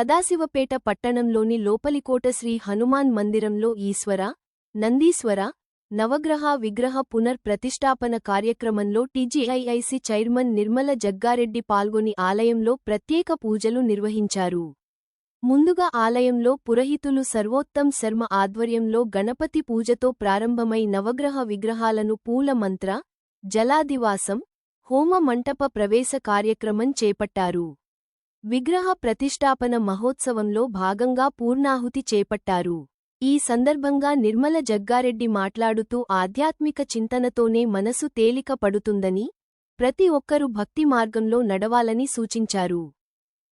సదాశివపేట పట్టణంలోని లోపలికోట శ్రీ హనుమాన్ మందిరంలో ఈశ్వర, నందీశ్వర, నవగ్రహ విగ్రహ పునర్ ప్రతిష్ఠాపన కార్యక్రమంలో టీజీఐఐసి చైర్మన్ నిర్మల జగ్గారెడ్డి పాల్గొని ఆలయంలో ప్రత్యేక పూజలు నిర్వహించారు. ముందుగా ఆలయంలో పురోహితులు సర్వోత్తం శర్మ ఆధ్వర్యంలో గణపతి పూజతో ప్రారంభమై నవగ్రహ విగ్రహాలను పూల మంత్ర, జలాదివాసం, హోమ మంటప ప్రవేశ కార్యక్రమం చేపట్టారు. విగ్రహ ప్రతిష్ఠాపన మహోత్సవంలో భాగంగా పూర్ణాహుతి చేపట్టారు. ఈ సందర్భంగా నిర్మల జగ్గారెడ్డి మాట్లాడుతూ ఆధ్యాత్మిక చింతనతోనే మనసు తేలిక పడుతుందని, ప్రతి ఒక్కరూ భక్తి మార్గంలో నడవాలని సూచించారు.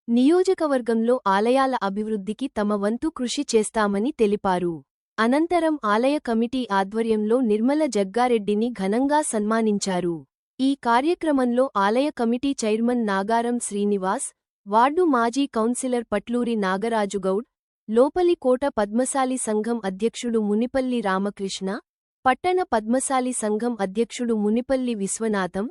నియోజకవర్గంలో ఆలయాల అభివృద్ధికి తమ వంతు కృషి చేస్తామని తెలిపారు. అనంతరం ఆలయ కమిటీ ఆధ్వర్యంలో నిర్మల జగ్గారెడ్డిని ఘనంగా సన్మానించారు. ఈ కార్యక్రమంలో ఆలయ committee chairman Nagaram Srinivas, ward మాజీ కౌన్సిలర్ పట్లూరి నాగరాజుగౌడ్, లోపలి కోట పద్మశాలి సంఘం అధ్యక్షుడు మునిపల్లి రామకృష్ణ, పట్టణ పద్మశాలి సంఘం అధ్యక్షుడు మునిపల్లి విశ్వనాథం,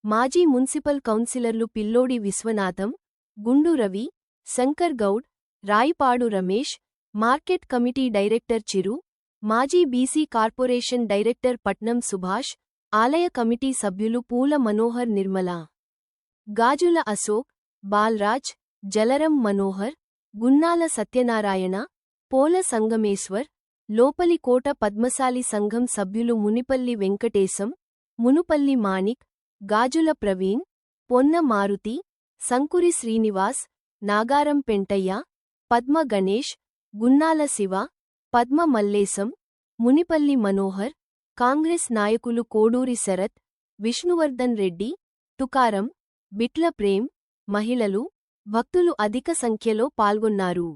మాజీ మున్సిపల్ కౌన్సిలర్లు పిల్లోడి Viswanatham, Gundu Ravi, Shankar Goud, Rayipadu Ramesh, market committee director Chiru, మాజీ బీసీ కార్పొరేషన్ డైరెక్టర్ పట్నం సుభాష్, ఆలయ కమిటీ సభ్యులు పూల మనోహర్, నిర్మల, గాజుల అశోక్, బాల్రాజ్, జలరం మనోహర్, గున్నాల సత్యనారాయణ, పోల సంగమేశ్వర్, లోపలి కోట పద్మశాలి సంఘం సభ్యులు మునిపల్లి వెంకటేశం, మునుపల్లి మాణిక్, గాజుల ప్రవీణ్, పొన్న మారుతి, సంకురి శ్రీనివాస్, నాగారం పెంటయ్య, పద్మ గణేష్, గున్నాల శివ, పద్మ మల్లేశం, మునిపల్లి మనోహర్, కాంగ్రెస్ నాయకులు కోడూరి శరత్, విష్ణువర్ధన్ రెడ్డి, తుకారం, బిట్ల ప్రేమ్, మహిళలు, భక్తులు అధిక సంఖ్యలో పాల్గొన్నారు.